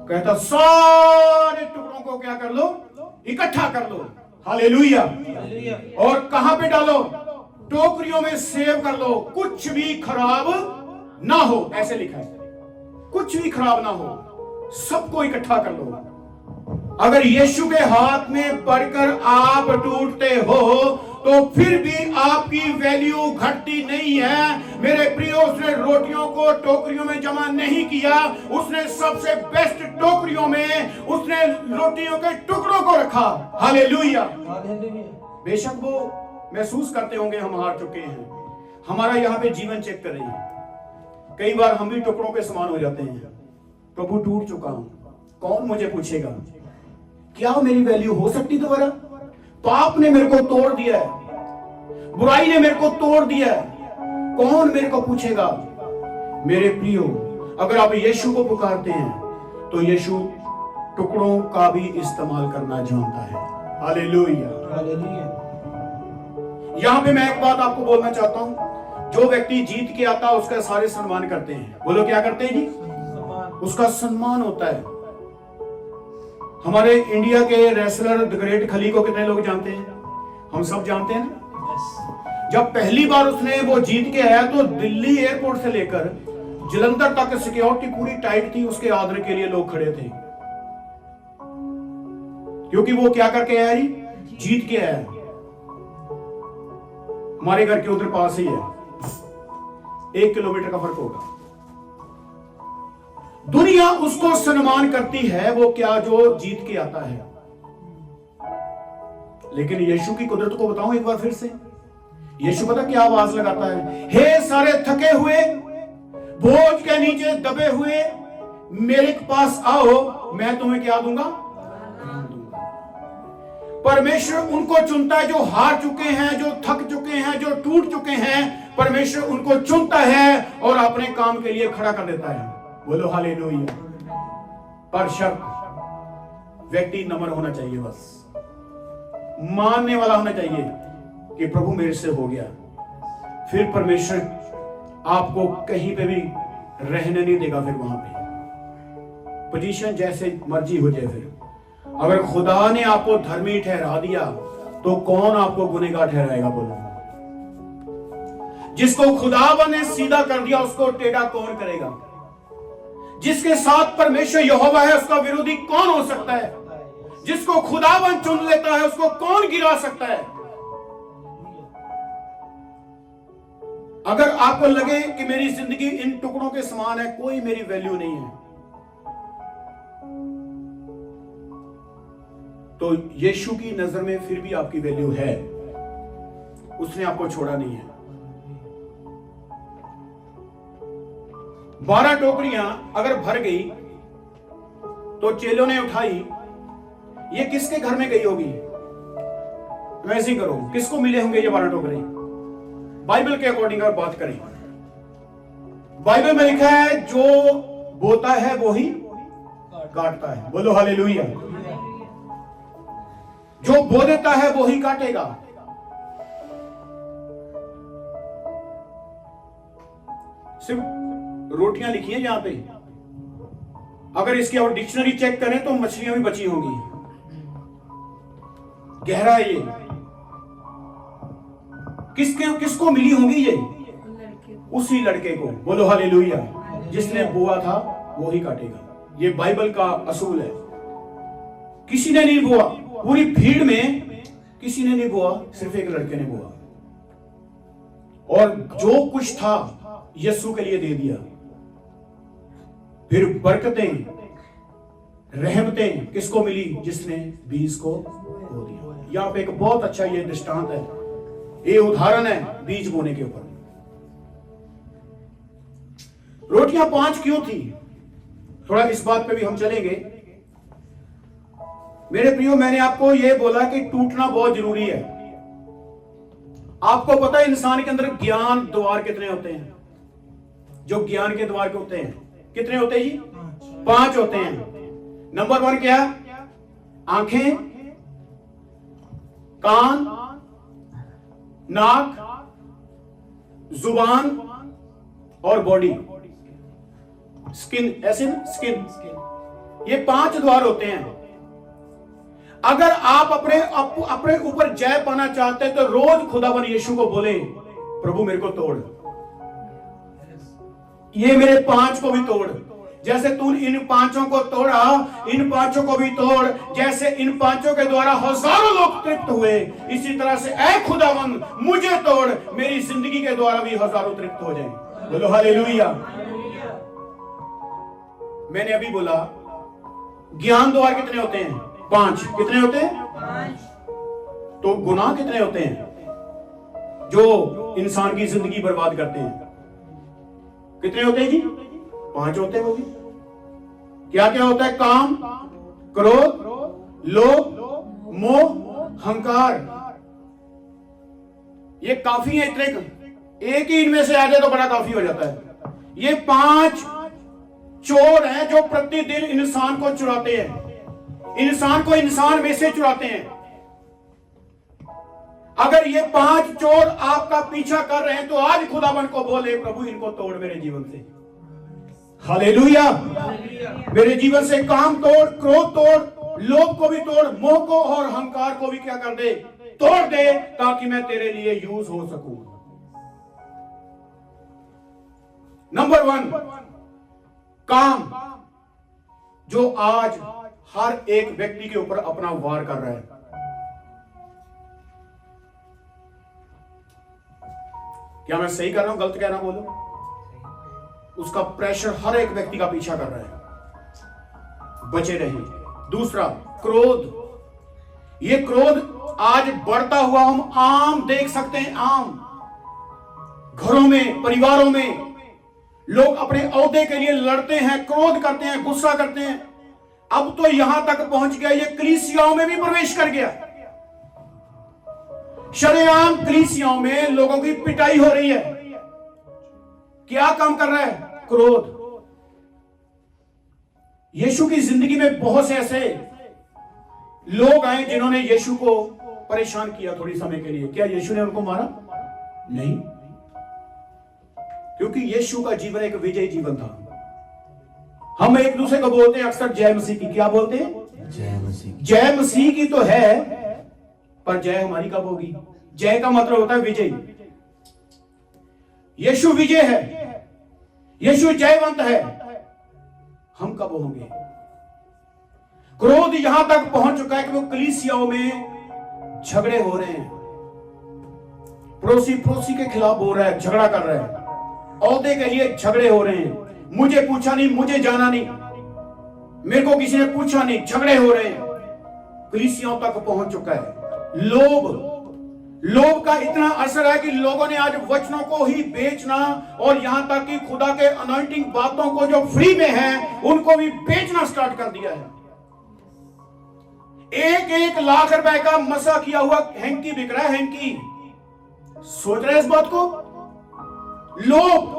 कहता सारे टुकड़ों को क्या कर लो? इकट्ठा कर लो। हालेलुया। और कहां पे डालो? टोकरियों में सेव कर लो, कुछ भी खराब ना हो, ऐसे लिखा है, कुछ भी खराब ना हो, सबको इकट्ठा कर लो। अगर यीशु के हाथ में पड़कर आप टूटते हो तो फिर भी आपकी वैल्यू घटती नहीं है। मेरे प्रियो, उसने रोटियों को टोकरियों में जमा नहीं किया, उसने सबसे बेस्ट टोकरियों में उसने रोटियों के टुकड़ों को रखा। हालेलुया। बेशक वो महसूस करते होंगे हम हार चुके हैं, हमारा यहाँ पे जीवन चेक कर रहे हैं। कई बार हम भी टुकड़ों के समान हो जाते हैं। प्रभु टूट चुका हूं, कौन मुझे पूछेगा? क्या मेरी वैल्यू हो सकती दोबारा? पाप ने मेरे को तोड़ दिया है, बुराई ने मेरे को तोड़ दिया है, कौन मेरे को पूछेगा? मेरे प्रियो, अगर आप यीशु को पुकारते हैं तो यीशु टुकड़ों का भी इस्तेमाल करना जानता है। हालेलुया। यहां पे मैं एक बात आपको बोलना चाहता हूं, जो व्यक्ति जीत के आता है उसका सारे सम्मान करते हैं। बोलो क्या करते हैं जी? उसका सम्मान होता है। हमारे इंडिया के रेसलर द ग्रेट खली को कितने लोग जानते हैं? हम सब जानते हैं ना। जब पहली बार उसने वो जीत के आया तो दिल्ली एयरपोर्ट से लेकर जलंधर तक सिक्योरिटी पूरी टाइट थी, उसके आदर के लिए लोग खड़े थे, क्योंकि वो क्या करके आया जी? जीत के आया। हमारे घर के उधर पास ही है, 1 किलोमीटर का फर्क होगा। दुनिया उसको सम्मान करती है, वो क्या जो जीत के आता है। लेकिन यीशु की कुदरत को बताऊं एक बार फिर से, यीशु पता क्या आवाज लगाता है? हे सारे थके हुए, बोझ के नीचे दबे हुए, मेरे पास आओ, मैं तुम्हें क्या दूंगा? परमेश्वर उनको चुनता है जो हार चुके हैं, जो थक चुके हैं, जो टूट चुके हैं। परमेश्वर उनको चुनता है और अपने काम के लिए खड़ा कर देता है। बोलो हालेलुया। पर शर्त, व्यक्ति नम्र होना चाहिए, बस मानने वाला होना चाहिए कि प्रभु मेरे से हो गया। फिर परमेश्वर आपको कहीं पे भी रहने नहीं देगा। फिर वहां पे पोजीशन जैसे मर्जी हो जाए, फिर अगर खुदा ने आपको धर्मी ठहरा दिया तो कौन आपको गुनहगार ठहराएगा? बोलो। जिसको खुदावन ने सीधा कर दिया उसको टेढ़ा कौन करेगा? जिसके साथ परमेश्वर यहोवा है उसका विरोधी कौन हो सकता है? जिसको खुदावन चुन लेता है उसको कौन गिरा सकता है? अगर आपको लगे कि मेरी जिंदगी इन टुकड़ों के समान है, कोई मेरी वैल्यू नहीं है, तो यीशु की नजर में फिर भी आपकी वैल्यू है। उसने आपको छोड़ा नहीं है। 12 टोकरियां अगर भर गई तो चेलों ने उठाई, ये किसके घर में गई होगी? वैसे ही करो, किसको मिले होंगे ये 12 टोकरी? बाइबल के अकॉर्डिंग अगर बात करें, बाइबल में लिखा है जो बोता है वो ही काटता है। बोलो हालेलुया। जो बो देता है वो ही काटेगा। सिर्फ रोटियां लिखी हैं यहां पे, अगर इसकी और डिक्शनरी चेक करें तो मछलियां भी बची होंगी। गहरा है ये। किसको मिली होंगी ये? उसी लड़के को। बोलो हालेलुया। जिसने बोआ था वो ही काटेगा। ये बाइबल का असूल है। किसी ने नहीं बोआ, पूरी भीड़ में किसी ने नहीं बोआ, सिर्फ एक लड़के ने बोआ, और जो कुछ था यीशु के लिए दे दिया। फिर बरकतें रहमतें किसको मिली? जिसने बीज को बो दिया। यहाँ पे एक बहुत अच्छा ये दृष्टांत है, ये उदाहरण है बीज बोने के ऊपर। रोटियां 5 क्यों थी? थोड़ा इस बात पे भी हम चलेंगे। मेरे प्रियो, मैंने आपको यह बोला कि टूटना बहुत जरूरी है। आपको पता है इंसान के अंदर ज्ञान द्वार कितने होते हैं? जो ज्ञान के द्वार के होते हैं, कितने होते हैं जी? 5 होते हैं। नंबर 1 क्या? आंखें, कान, नाक, जुबान और बॉडी, स्किन, ऐसे ना, स्किन। ये 5 द्वार होते हैं। अगर आप अपने ऊपर जय पाना चाहते हैं तो रोज खुदावन यीशु को बोले, प्रभु मेरे को तोड़, ये मेरे 5 को भी तोड़। जैसे तू इन 5 को तोड़ा, इन 5 को भी तोड़। जैसे इन 5 के द्वारा हजारों लोग तृप्त हुए, इसी तरह से ऐ खुदावन मुझे तोड़, मेरी जिंदगी के द्वारा भी हजारों तृप्त हो जाएं। बोलो हालेलुया। मैंने अभी बोला ज्ञान द्वार कितने होते हैं? 5। कितने होते हैं? 5। तो गुनाह कितने होते हैं जो इंसान की जिंदगी बर्बाद करते हैं? कितने होते हैं जी? 5 होते हैं। वो भी क्या क्या होता है? काम, क्रोध, लोभ, मोह, हंकार। ये काफी है। इतने एक ही इनमें से आ जाए तो बड़ा काफी हो जाता है। ये 5 चोर हैं जो प्रतिदिन इंसान को चुराते हैं, इंसान को इंसान में से चुराते हैं। अगर ये 5 चोर आपका पीछा कर रहे हैं तो आज खुदावन को बोले, प्रभु इनको तोड़ मेरे जीवन से। हालेलुया। मेरे जीवन से काम तोड़, क्रोध तोड़, लोभ को भी तोड़, मोह को और अहंकार को भी क्या कर दे? तोड़ दे, ताकि मैं तेरे लिए यूज हो सकूं। नंबर 1 काम, जो आज हर एक व्यक्ति के ऊपर अपना वार कर रहा है। क्या मैं सही कर रहा हूं, गलत कह रहा हूं? बोलो। उसका प्रेशर हर एक व्यक्ति का पीछा कर रहा है, बचे रहिए। दूसरा क्रोध। ये क्रोध आज बढ़ता हुआ हम आम देख सकते हैं। आम घरों में, परिवारों में लोग अपने ओहदे के लिए लड़ते हैं, क्रोध करते हैं, गुस्सा करते हैं। अब तो यहां तक पहुंच गया, ये कलीसियाओं में भी प्रवेश कर गया। शरेआम कलीसियाओं में लोगों की पिटाई हो रही है। क्या काम कर रहा है? क्रोध। यीशु की जिंदगी में बहुत से ऐसे लोग आए जिन्होंने यीशु को परेशान किया थोड़ी समय के लिए। क्या यीशु ने उनको मारा? नहीं, क्योंकि यीशु का जीवन एक विजयी जीवन था। हम एक दूसरे को बोलते हैं अक्सर जय मसीह की। क्या बोलते हैं? जय मसीह। जय मसीह की तो है, पर जय हमारी कब होगी? जय का मतलब होता है विजय। यीशु विजय है, यीशु जयवंत है। हम कब होंगे? क्रोध यहां तक पहुंच चुका है कि वो कलीसियाओं में झगड़े हो रहे हैं। पड़ोसी के खिलाफ हो रहा है, झगड़ा कर रहा है। ओहदे के लिए झगड़े हो रहे हैं। मुझे पूछा नहीं, मुझे जाना नहीं, मेरे को किसी ने पूछा नहीं, झगड़े हो रहे हैं। कलीसियाओं तक पहुंच चुका है। लोभ का इतना असर है कि लोगों ने आज वचनों को ही बेचना, और यहां तक कि खुदा के अनॉइंटिंग बातों को जो फ्री में है उनको भी बेचना स्टार्ट कर दिया है। 1-1 लाख रुपए का मसा किया हुआ हैंकी बिक रहा है। हैंकी, सोच रहे हैं इस बात को? लोभ,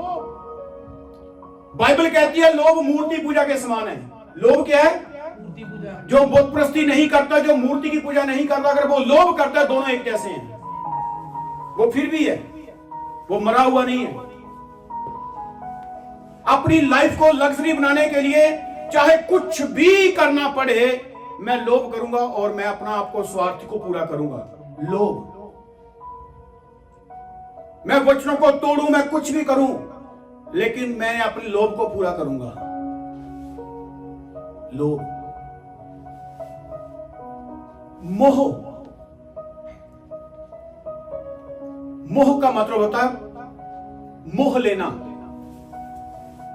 बाइबल कहती है लोभ मूर्ति पूजा के समान है। लोभ क्या है? मूर्ति पूजा। जो बुत प्रस्ती नहीं करता, जो मूर्ति की पूजा नहीं करता, अगर वो लोभ करता है, दोनों एक जैसे हैं। वो फिर भी है, वो मरा हुआ नहीं है। अपनी लाइफ को लग्जरी बनाने के लिए चाहे कुछ भी करना पड़े, मैं लोभ करूंगा और मैं अपना आपको स्वार्थ को पूरा करूंगा। लोभ। मैं वचनों को तोड़ूं, मैं कुछ भी करूं, लेकिन मैं अपने लोभ को पूरा करूंगा। लोभ। मोह। मोह का मतलब होता है मोह लेना,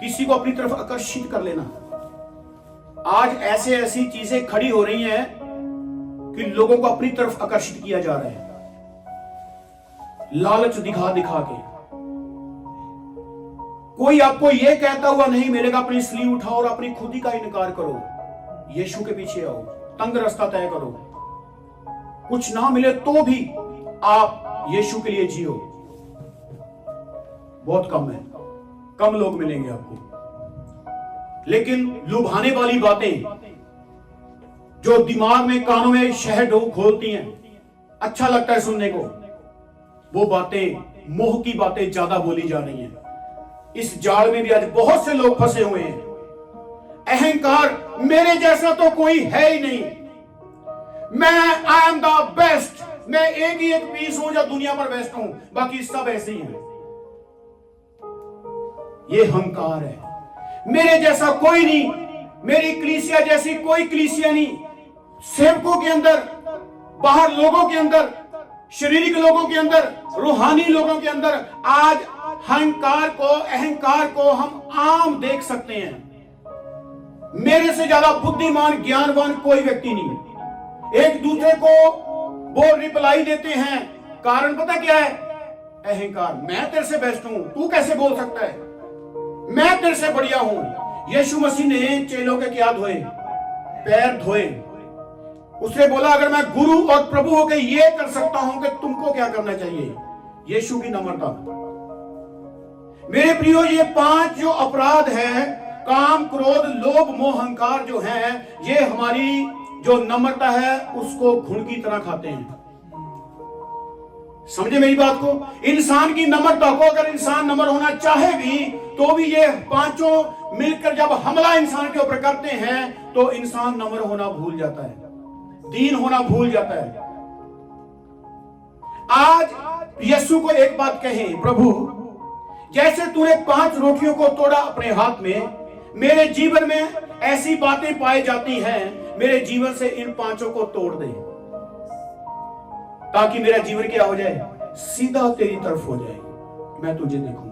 किसी को अपनी तरफ आकर्षित कर लेना। आज ऐसे ऐसी चीजें खड़ी हो रही हैं कि लोगों को अपनी तरफ आकर्षित किया जा रहा है, लालच दिखा दिखा के। कोई आपको यह कहता हुआ नहीं मिलेगा अपनी स्लीव उठाओ और अपनी खुदी का इनकार करो, यीशु के पीछे आओ, तंग रास्ता तय करो। कुछ ना मिले तो भी आप यीशु के लिए जियो। बहुत कम है, कम लोग मिलेंगे आपको। लेकिन लुभाने वाली बातें जो दिमाग में, कानों में शहद खोलती हैं, अच्छा लगता है सुनने को, वो बातें, मोह की बातें ज्यादा बोली जा रही हैं। इस जाल में भी आज बहुत से लोग फंसे हुए हैं। अहंकार, मेरे जैसा तो कोई है ही नहीं, मैं आई एम द बेस्ट, मैं एक ही एक पीस हूं जो दुनिया पर बेस्ट हूं, बाकी सब ऐसे ही हैं। ये अहंकार है। मेरे जैसा कोई नहीं, मेरी कलीसिया जैसी कोई कलीसिया नहीं। सेवकों के अंदर, बाहर लोगों के अंदर, शारीरिक लोगों के अंदर, रूहानी लोगों के अंदर आज अहंकार को हम आम देख सकते हैं। मेरे से ज्यादा बुद्धिमान, ज्ञानवान कोई व्यक्ति नहीं। एक दूसरे को वो रिप्लाई देते हैं, कारण पता क्या है? अहंकार। मैं तेरे से बेस्ट हूं, तू कैसे बोल सकता है? मैं तेरे से बढ़िया हूं। यीशु मसीह ने चेलों के क्या धोए? पैर धोए। उसने बोला अगर मैं गुरु और प्रभु होकर ये कर सकता हूं कि तुमको क्या करना चाहिए? यीशु की नम्रता। मेरे प्रियो, ये 5 जो अपराध है, काम, क्रोध, लोभ, मोह, अहंकार जो है, ये हमारी जो नम्रता है उसको घुन की तरह खाते हैं। समझे मेरी बात को? इंसान की नम्रता को, अगर इंसान नम्र होना चाहे भी, तो भी ये 5 मिलकर जब हमला इंसान के ऊपर करते हैं तो इंसान नम्र होना भूल जाता है, दीन होना भूल जाता है। आज यीशु को एक बात कहें, प्रभु जैसे तूने 5 रोटियों को तोड़ा अपने हाथ में, मेरे जीवन में ऐसी बातें पाई जाती हैं, मेरे जीवन से इन 5 को तोड़ दे, ताकि मेरा जीवन क्या हो जाए? सीधा तेरी तरफ हो जाए, मैं तुझे देखूं,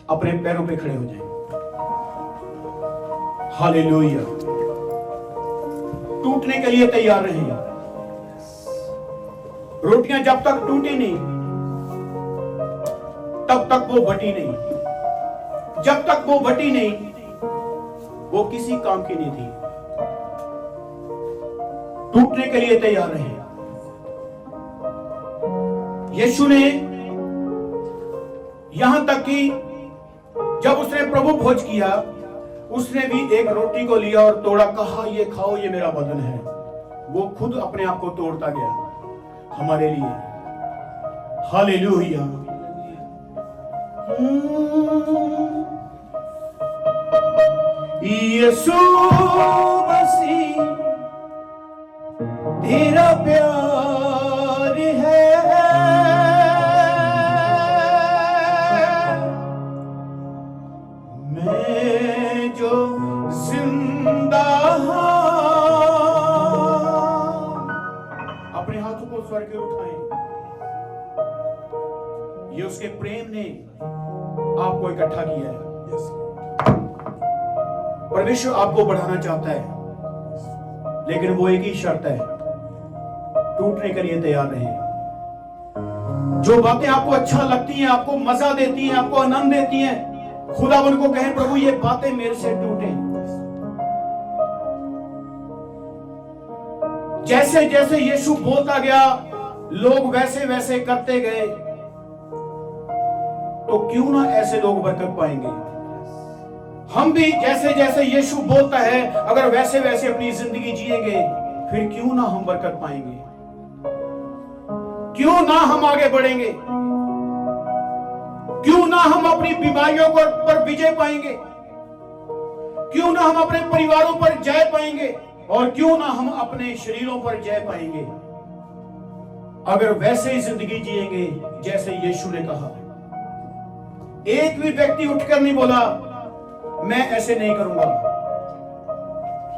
अपने पैरों पे खड़े हो जाए। हालेलुया। टूटने के लिए तैयार रहें। रोटियां जब तक टूटी नहीं तब तक वो बटी नहीं, जब तक वो बटी नहीं वो किसी काम की नहीं थी। टूटने के लिए तैयार रहे। यीशु ने यहां तक कि जब उसने प्रभु भोज किया, उसने भी एक रोटी को लिया और तोड़ा, कहा ये खाओ, ये मेरा बदन है। वो खुद अपने आप को तोड़ता गया हमारे लिए। हालेलुया। यीशु मसीह तेरा प्यार है, मैं जो जिंदा हूं। अपने हाथों को स्वर्ग की ओर उठाएं। ये उसके प्रेम ने आपको इकट्ठा किया है। परमेश्वर आपको बढ़ाना चाहता है, लेकिन वो एक ही शर्त है, टूटने के लिए तैयार रहें। जो बातें आपको अच्छा लगती हैं, आपको मजा देती हैं, आपको आनंद देती हैं, खुदावन को कहें प्रभु ये बातें मेरे से टूटे। जैसे जैसे यीशु बोलता गया, लोग वैसे वैसे करते गए, तो क्यों ना ऐसे लोग बरकत पाएंगे। हम भी जैसे जैसे यीशु बोलता है, अगर वैसे वैसे अपनी जिंदगी जिएंगे, फिर क्यों ना हम बरकत पाएंगे, क्यों ना हम आगे बढ़ेंगे, क्यों ना हम अपनी बीमारियों पर विजय पाएंगे, क्यों ना हम अपने परिवारों पर जय पाएंगे, और क्यों ना हम अपने शरीरों पर जय पाएंगे, अगर वैसे ही जिंदगी जिएंगे जैसे यीशु ने कहा। एक भी व्यक्ति उठकर नहीं बोला मैं ऐसे नहीं करूंगा,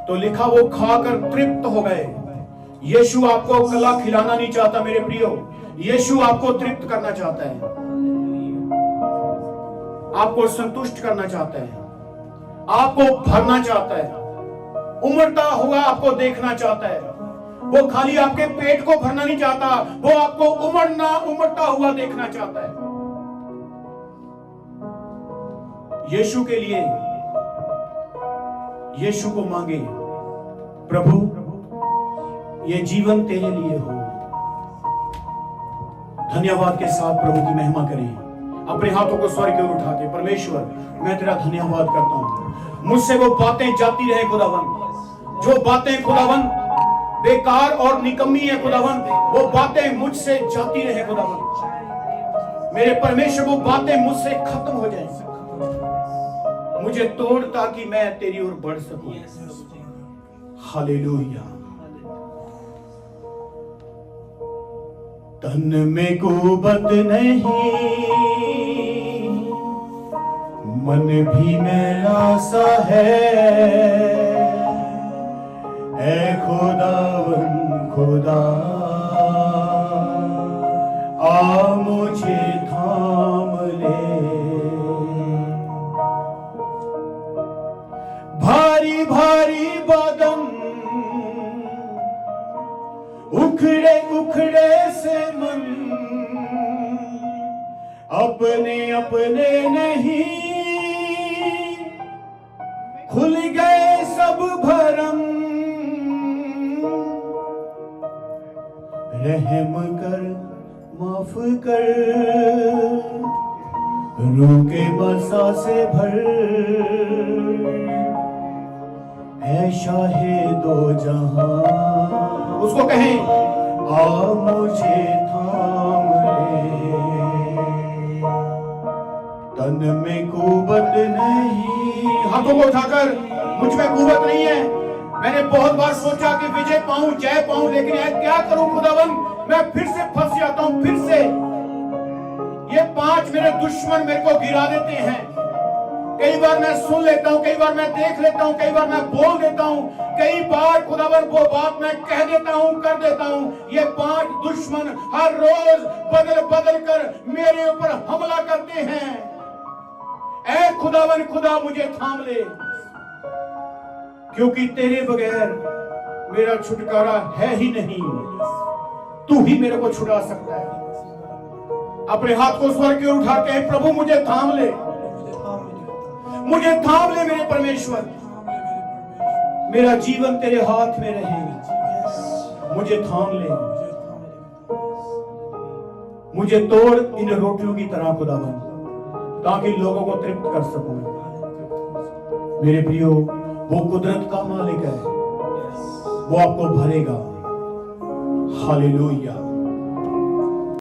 तो लिखा वो खाकर तृप्त हो गए। यीशु आपको कला खिलाना नहीं चाहता मेरे प्रियो, यीशु आपको तृप्त करना चाहता है, आपको संतुष्ट करना चाहता है, आपको भरना चाहता है। उमड़ता हुआ आपको देखना चाहता है। वो खाली आपके पेट को भरना नहीं चाहता, वो आपको उमड़ता हुआ देखना चाहता है। यीशु के लिए, यीशु को मांगे, प्रभु ये जीवन तेरे लिए हो। धन्यवाद के साथ प्रभु की महिमा करें। अपने हाथों को स्वर्ग की ओर उठा के, परमेश्वर मैं तेरा धन्यवाद करता हूं, मुझसे वो बातें जाती रहे खुदावन, जो बातें खुदावन बेकार और निकम्मी है खुदावन, वो बातें मुझसे जाती रहे खुदावन। मेरे परमेश्वर वो बातें मुझसे खत्म हो जाएं, मुझे तोड़ ताकि मैं तेरी ओर बढ़ सकूं। हालेलुया। तन में कुबत नहीं, मन भी मैला सा है, ऐ खुदावन खुदा आ मुझे थाम ले। भारी भारी बदन उखड़े उखड़े से मन, अपने अपने नहीं खुल गए सब भरम। रहम कर माफ कर, रूके बसा से भर, ऐ शाहे दो जहां। उसको कहें आ मुझे थाम ले। तन में कुवत नहीं, हाथों को उठाकर, मुझ में कुवत नहीं है। मैंने बहुत बार सोचा कि विजय पाऊं, जय पाऊं, लेकिन यार क्या करूं खुदावन, मैं फिर से फंस जाता हूं। फिर से ये 5 मेरे दुश्मन मेरे को गिरा देते हैं। कई बार मैं सुन लेता हूं, कई बार मैं देख लेता हूं, कई बार मैं बोल देता हूं, कई बार खुदावन वो बात मैं कह देता हूं, कर देता हूं। ये 5 दुश्मन हर रोज बदल बदल कर मेरे ऊपर हमला करते हैं। ऐ खुदावन खुदा मुझे थाम ले, क्योंकि तेरे बगैर मेरा छुटकारा है ही नहीं। तू ही मेरे को छुड़ा सकता है। अपने हाथ को स्वर्ग की ओर उठा के, प्रभु मुझे थाम ले, मुझे थाम ले मेरे परमेश्वर। मेरा जीवन तेरे हाथ में रहे, मुझे थाम ले, मुझे तोड़ इन रोटियों की तरह खुदावन, ताकि लोगों को तृप्त कर सकूं। मेरे प्रियो, वो कुदरत का मालिक है, वो आपको भरेगा। हालेलुया।